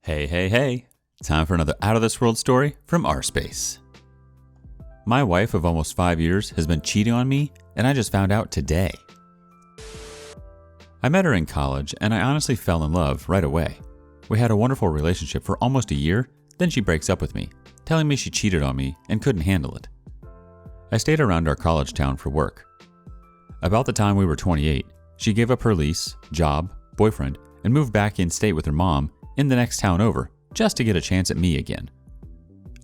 Hey, hey, hey. Time for another out of this world story from rSpace. My wife of almost 5 years has been cheating on me, and I just found out today. I met her in college, and I honestly fell in love right away. We had a wonderful relationship for almost a year, then she breaks up with me, telling me she cheated on me and couldn't handle it. I stayed around our college town for work. About the time we were 28, she gave up her lease, job, boyfriend, and moved back in state with her mom in the next town over, just to get a chance at me again.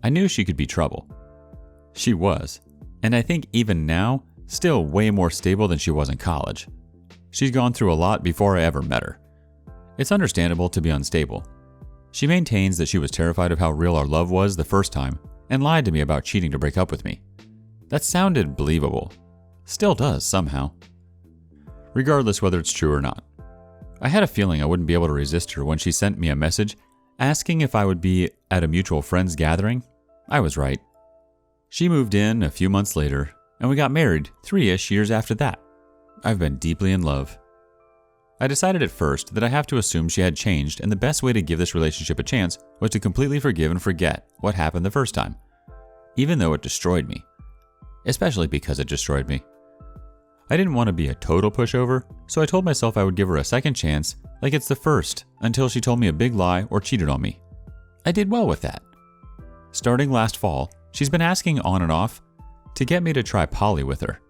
I knew she could be trouble. She was, and I think even now, still way more stable than she was in college. She's gone through a lot before I ever met her. It's understandable to be unstable. She maintains that she was terrified of how real our love was the first time, and lied to me about cheating to break up with me. That sounded believable. Still does somehow. Regardless whether it's true or not. I had a feeling I wouldn't be able to resist her when she sent me a message asking if I would be at a mutual friends gathering. I was right. She moved in a few months later, and we got married 3-ish years after that. I've been deeply in love. I decided at first that I have to assume she had changed, and the best way to give this relationship a chance was to completely forgive and forget what happened the first time, even though it destroyed me. Especially because it destroyed me. I didn't want to be a total pushover, so I told myself I would give her a second chance like it's the first until she told me a big lie or cheated on me. I did well with that. Starting last fall, she's been asking on and off to get me to try poly with her.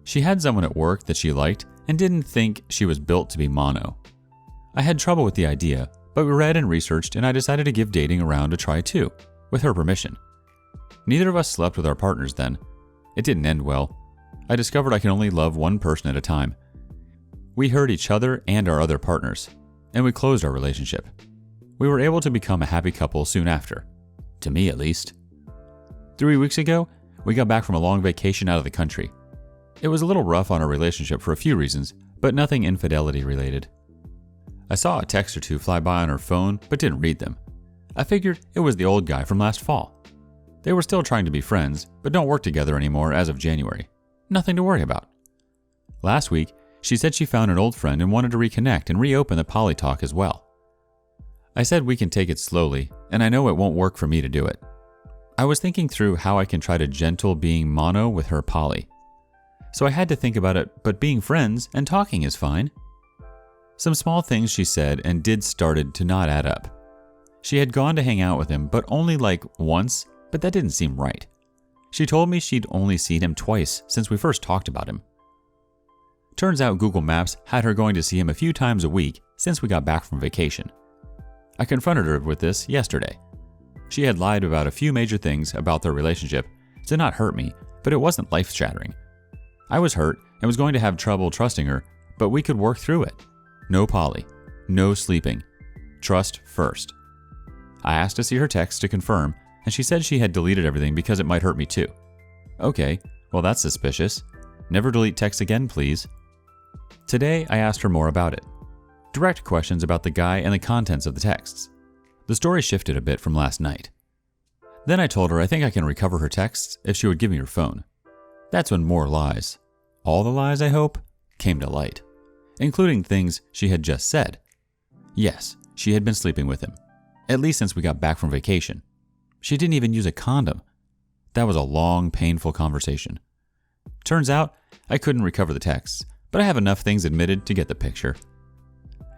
She had someone at work that she liked and didn't think she was built to be mono. I had trouble with the idea, but we read and researched and I decided to give dating a round a try too, with her permission. Neither of us slept with our partners then. It didn't end well. I discovered I can only love one person at a time. We hurt each other and our other partners, and we closed our relationship. We were able to become a happy couple soon after. To me, at least. 3 weeks ago, we got back from a long vacation out of the country. It was a little rough on our relationship for a few reasons, but nothing infidelity related. I saw a text or two fly by on her phone, but didn't read them. I figured it was the old guy from last fall. They were still trying to be friends, but don't work together anymore as of January. Nothing to worry about. Last week, she said she found an old friend and wanted to reconnect and reopen the poly talk as well. I said we can take it slowly, and I know it won't work for me to do it. I was thinking through how I can try to gentle being mono with her poly. So I had to think about it, but being friends and talking is fine. Some small things she said and did started to not add up. She had gone to hang out with him, but only like once, but that didn't seem right. She told me she'd only seen him twice since we first talked about him. Turns out Google Maps had her going to see him a few times a week since we got back from vacation. I confronted her with this yesterday. She had lied about a few major things about their relationship to not hurt me, but it wasn't life-shattering. I was hurt and was going to have trouble trusting her, but we could work through it. No poly. No sleeping. Trust first. I asked to see her text to confirm, and she said she had deleted everything because it might hurt me too. Okay, well that's suspicious. Never delete text again, please. Today, I asked her more about it. Direct questions about the guy and the contents of the texts. The story shifted a bit from last night. Then I told her I think I can recover her texts if she would give me her phone. That's when more lies, all the lies I hope, came to light, including things she had just said. Yes, she had been sleeping with him, at least since we got back from vacation. She didn't even use a condom. That was a long, painful conversation. Turns out, I couldn't recover the texts, but I have enough things admitted to get the picture.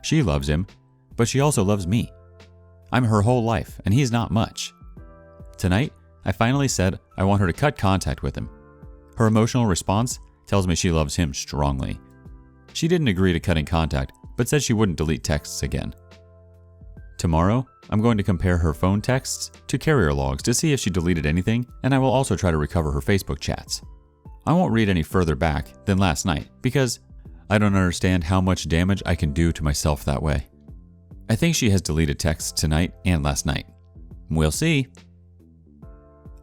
She loves him, but she also loves me. I'm her whole life, and he's not much. Tonight, I finally said I want her to cut contact with him. Her emotional response tells me she loves him strongly. She didn't agree to cutting contact, but said she wouldn't delete texts again. Tomorrow, I'm going to compare her phone texts to carrier logs to see if she deleted anything, and I will also try to recover her Facebook chats. I won't read any further back than last night because I don't understand how much damage I can do to myself that way. I think she has deleted texts tonight and last night. We'll see.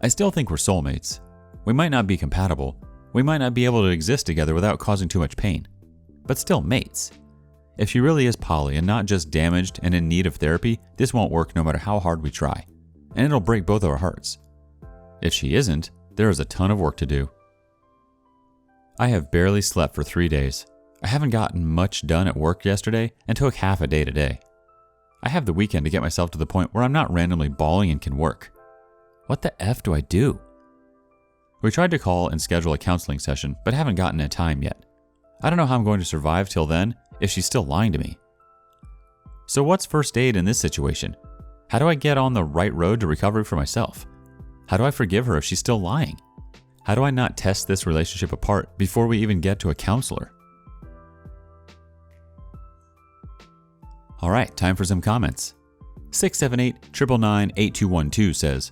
I still think we're soulmates. We might not be compatible. We might not be able to exist together without causing too much pain. But still mates. If she really is poly and not just damaged and in need of therapy, this won't work no matter how hard we try. And it'll break both our hearts. If she isn't, there is a ton of work to do. I have barely slept for 3 days. I haven't gotten much done at work yesterday and took half a day today. I have the weekend to get myself to the point where I'm not randomly bawling and can work. What the F do I do? We tried to call and schedule a counseling session, but haven't gotten a time yet. I don't know how I'm going to survive till then if she's still lying to me. So what's first aid in this situation? How do I get on the right road to recovery for myself? How do I forgive her if she's still lying? How do I not test this relationship apart before we even get to a counselor? All right, time for some comments. 678-999-8212 says,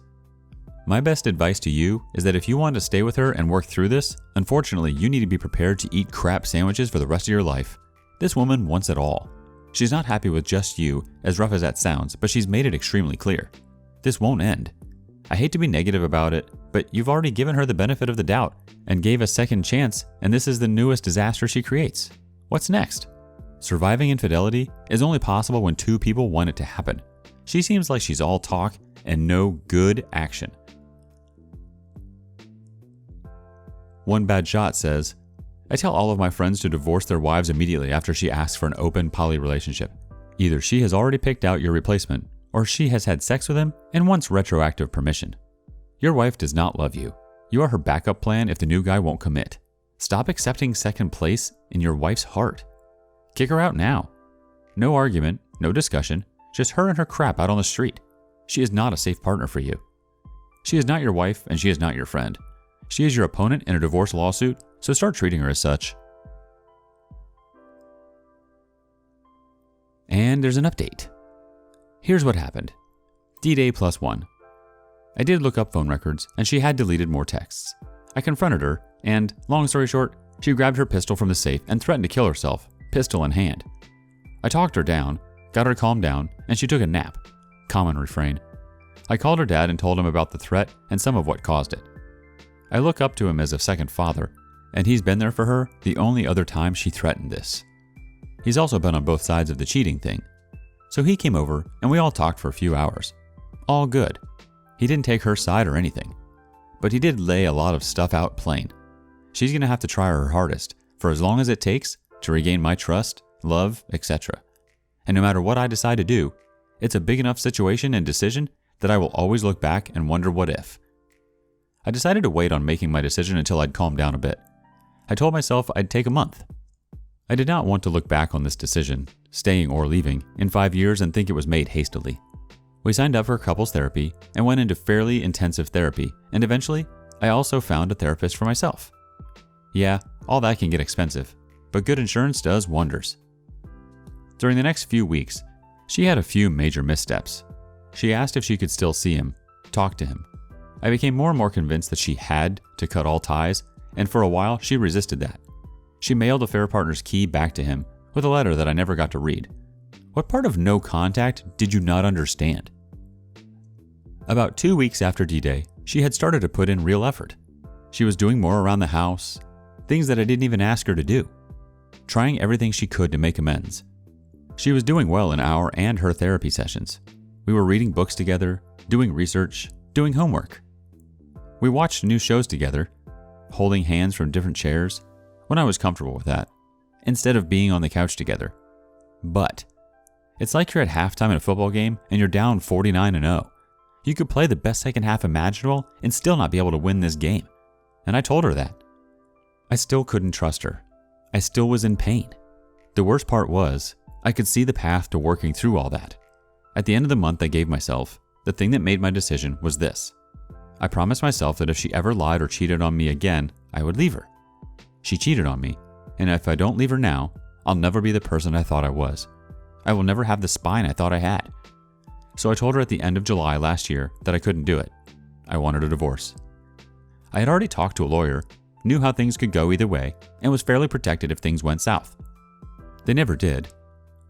my best advice to you is that if you want to stay with her and work through this, unfortunately, you need to be prepared to eat crap sandwiches for the rest of your life. This woman wants it all. She's not happy with just you, as rough as that sounds, but she's made it extremely clear. This won't end. I hate to be negative about it, but you've already given her the benefit of the doubt and gave a second chance, and this is the newest disaster she creates. What's next? Surviving infidelity is only possible when two people want it to happen. She seems like she's all talk and no good action. One Bad Shot says, I tell all of my friends to divorce their wives immediately after she asks for an open poly relationship. Either she has already picked out your replacement, or she has had sex with him and wants retroactive permission. Your wife does not love you. You are her backup plan if the new guy won't commit. Stop accepting second place in your wife's heart. Kick her out now. No argument, no discussion, just her and her crap out on the street. She is not a safe partner for you. She is not your wife and she is not your friend. She is your opponent in a divorce lawsuit, so start treating her as such. And there's an update. Here's what happened. D-Day +1. I did look up phone records, and she had deleted more texts. I confronted her, and, long story short, she grabbed her pistol from the safe and threatened to kill herself, pistol in hand. I talked her down, got her to calm down, and she took a nap. Common refrain. I called her dad and told him about the threat and some of what caused it. I look up to him as a second father, and he's been there for her the only other time she threatened this. He's also been on both sides of the cheating thing. So he came over and we all talked for a few hours. All good. He didn't take her side or anything. But he did lay a lot of stuff out plain. She's going to have to try her hardest for as long as it takes to regain my trust, love, etc. And no matter what I decide to do, it's a big enough situation and decision that I will always look back and wonder what if. I decided to wait on making my decision until I'd calmed down a bit. I told myself I'd take a month. I did not want to look back on this decision, staying or leaving, in 5 years and think it was made hastily. We signed up for couples therapy and went into fairly intensive therapy, and eventually, I also found a therapist for myself. Yeah, all that can get expensive, but good insurance does wonders. During the next few weeks, she had a few major missteps. She asked if she could still see him, talk to him. I became more and more convinced that she had to cut all ties, and for a while she resisted that. She mailed a fair partner's key back to him with a letter that I never got to read. What part of no contact did you not understand? About 2 weeks after D-Day, she had started to put in real effort. She was doing more around the house, things that I didn't even ask her to do, trying everything she could to make amends. She was doing well in our and her therapy sessions. We were reading books together, doing research, doing homework. We watched new shows together, holding hands from different chairs, when I was comfortable with that, instead of being on the couch together. But it's like you're at halftime in a football game and you're down 49-0. You could play the best second half imaginable and still not be able to win this game. And I told her that. I still couldn't trust her. I still was in pain. The worst part was, I could see the path to working through all that. At the end of the month I gave myself, the thing that made my decision was this. I promised myself that if she ever lied or cheated on me again, I would leave her. She cheated on me, and if I don't leave her now, I'll never be the person I thought I was. I will never have the spine I thought I had. So I told her at the end of July last year that I couldn't do it. I wanted a divorce. I had already talked to a lawyer, knew how things could go either way, and was fairly protected if things went south. They never did.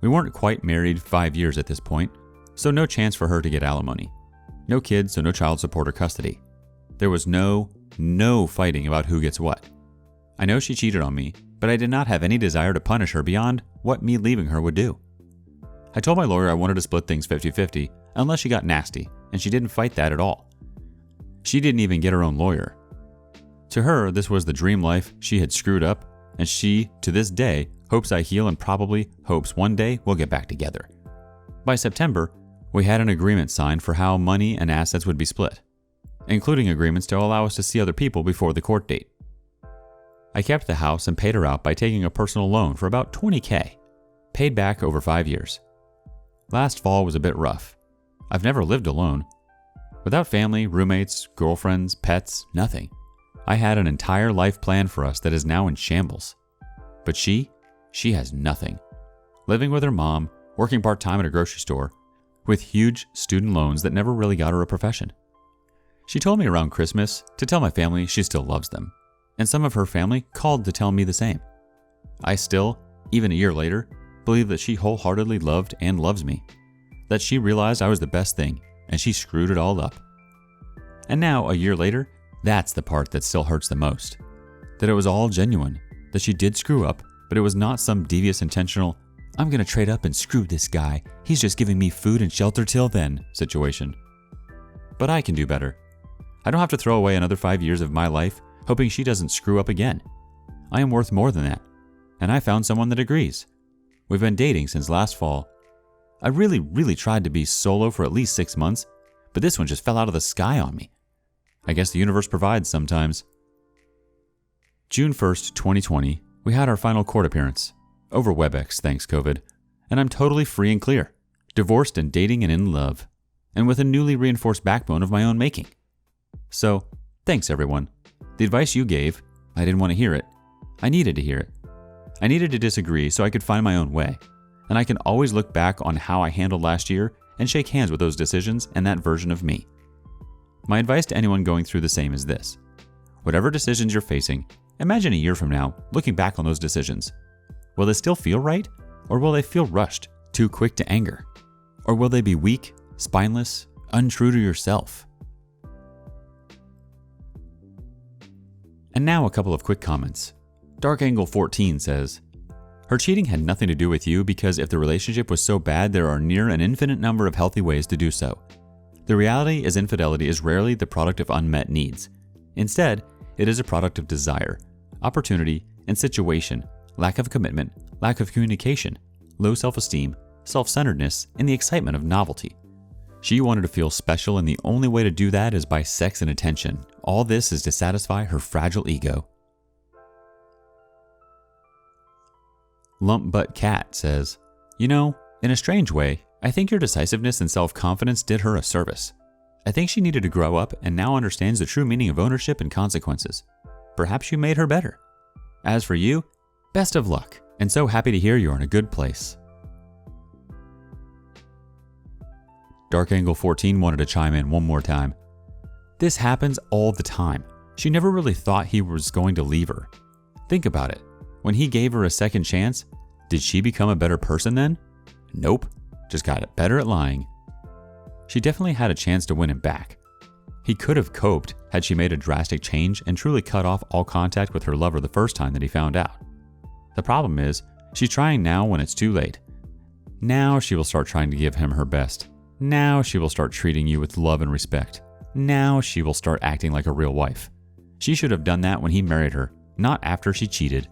We weren't quite married 5 years at this point, so no chance for her to get alimony. No kids, so no child support or custody. There was no fighting about who gets what. I know she cheated on me, but I did not have any desire to punish her beyond what me leaving her would do. I told my lawyer I wanted to split things 50-50 unless she got nasty, and she didn't fight that at all. She didn't even get her own lawyer. To her, this was the dream life she had screwed up, and she, to this day, hopes I heal and probably hopes one day we'll get back together. By September, we had an agreement signed for how money and assets would be split, including agreements to allow us to see other people before the court date. I kept the house and paid her out by taking a personal loan for about $20,000, paid back over 5 years. Last fall was a bit rough. I've never lived alone. Without family, roommates, girlfriends, pets, nothing. I had an entire life planned for us that is now in shambles. But she has nothing. Living with her mom, working part-time at a grocery store, with huge student loans that never really got her a profession. She told me around Christmas to tell my family she still loves them, and some of her family called to tell me the same. I still, even a year later, believe that she wholeheartedly loved and loves me, that she realized I was the best thing, and she screwed it all up. And now, a year later, that's the part that still hurts the most. That it was all genuine, that she did screw up, but it was not some devious intentional, I'm gonna trade up and screw this guy, he's just giving me food and shelter till then situation. But I can do better. I don't have to throw away another 5 years of my life hoping she doesn't screw up again. I am worth more than that, and I found someone that agrees. We've been dating since last fall. I really tried to be solo for at least 6 months, but this one just fell out of the sky on me. I guess the universe provides sometimes. June 1st, 2020, we had our final court appearance. Over WebEx, thanks COVID. And I'm totally free and clear. Divorced and dating and in love. And with a newly reinforced backbone of my own making. So, thanks everyone. The advice you gave, I didn't want to hear it. I needed to hear it. I needed to disagree so I could find my own way. And I can always look back on how I handled last year and shake hands with those decisions and that version of me. My advice to anyone going through the same is this. Whatever decisions you're facing, imagine a year from now looking back on those decisions. Will they still feel right? Or will they feel rushed, too quick to anger? Or will they be weak, spineless, untrue to yourself? And now a couple of quick comments. Dark Angle 14 says, her cheating had nothing to do with you because if the relationship was so bad, there are near an infinite number of healthy ways to do so. The reality is infidelity is rarely the product of unmet needs. Instead, it is a product of desire, opportunity, and situation, lack of commitment, lack of communication, low self-esteem, self-centeredness, and the excitement of novelty. She wanted to feel special, and the only way to do that is by sex and attention. All this is to satisfy her fragile ego. Lump Butt Cat says, you know, in a strange way, I think your decisiveness and self-confidence did her a service. I think she needed to grow up and now understands the true meaning of ownership and consequences. Perhaps you made her better. As for you, best of luck, and so happy to hear you're in a good place. Dark Angle 14 wanted to chime in one more time. This happens all the time. She never really thought he was going to leave her. Think about it. When he gave her a second chance, did she become a better person then? Nope, just got better at lying. She definitely had a chance to win him back. He could have coped had she made a drastic change and truly cut off all contact with her lover the first time that he found out. The problem is, she's trying now when it's too late. Now she will start trying to give him her best. Now she will start treating you with love and respect. Now she will start acting like a real wife. She should have done that when he married her, not after she cheated.